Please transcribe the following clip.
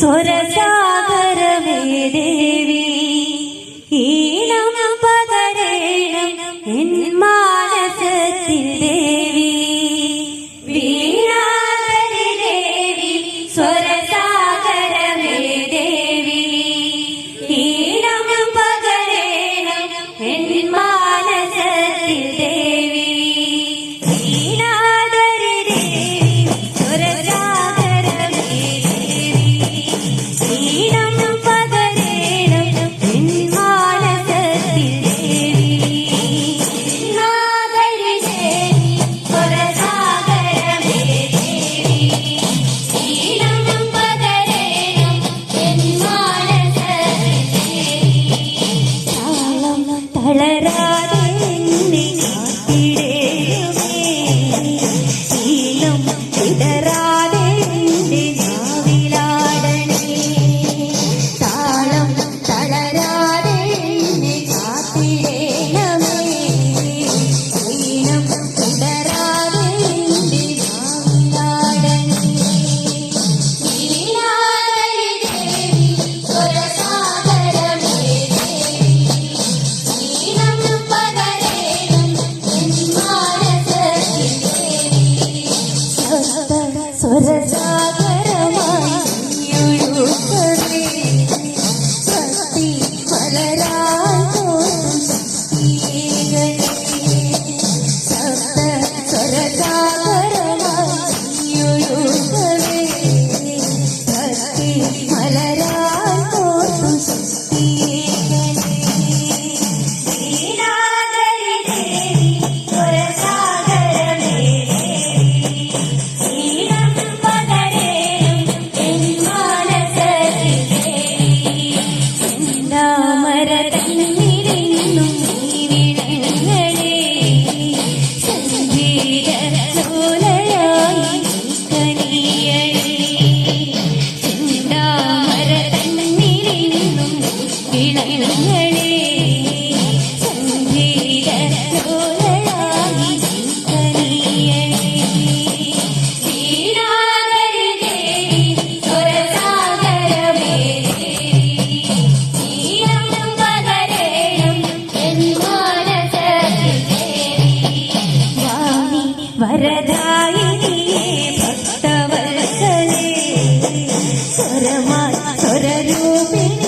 സ്വരസാഗരമേ ദേവി ഈണം പകരേണം എൻ മാനസത്തിൽ ദേവി വീണാധരി ദേവി സ്വരസാഗരമേ ദേവി ഈണം പകരേണം എൻ മാനസത്തിൽ ദേവി വീണാധരി ദേവി സ്വരസാഗരമേ ഈണം പകരേണം എൻ മാനസത്തിൽ ദേവി നാദരി ദേവി സ്വരസാഗരമേ ദേവി ഈണം പകരേണം എൻ മാനസത്തിൽ ദേവി താളം തളരാതെ എന്നെ കാത്തിടേണമേ ഈണം ഇടറാതെ എന്റെ നാവിലാടണേ താളം തളരാതെ എന്നെ കാത്തിടേണമേ ഈണം ഇടറാതെ എന്റെ നാവിലാടണേ വീണാധരി ദേവി സ്വരസാഗരമേ ദേവി ഈണം പകരേണം എൻ മാനസത്തിൽ ദേവി സ്വരസാഗരമായി ഒഴുകണേ ഭക്തി മലരാൽ തോന്നും സ്വരസാഗരമായി ഒഴുകണേ ഭക്തി മലരാൽ തോന്നും വീണാധരി ദേവി സ്വരസാഗരമേ ദേവി ഈണം പകരേണം എൻ മാനസത്തിൽ ദേവി ചെന്താമരതന്നിലിന്നും നീ വിളങ്ങണേ സംഗീതലോലയായി കനിയണേ ചെന്താമരതന്നിലിന്നും വിളങ്ങണേ സംഗീതലോലയായി കനിയണേ വീണാധരി ദേവി സ്വരസാഗരമേ ദേവി ഈണം പകരേണം എൻ മാനസത്തിൽ ദേവി വാണി വരദായിനിയേ ഭക്തവത്സലേ സ്വരമായി സ്വരരൂപിണി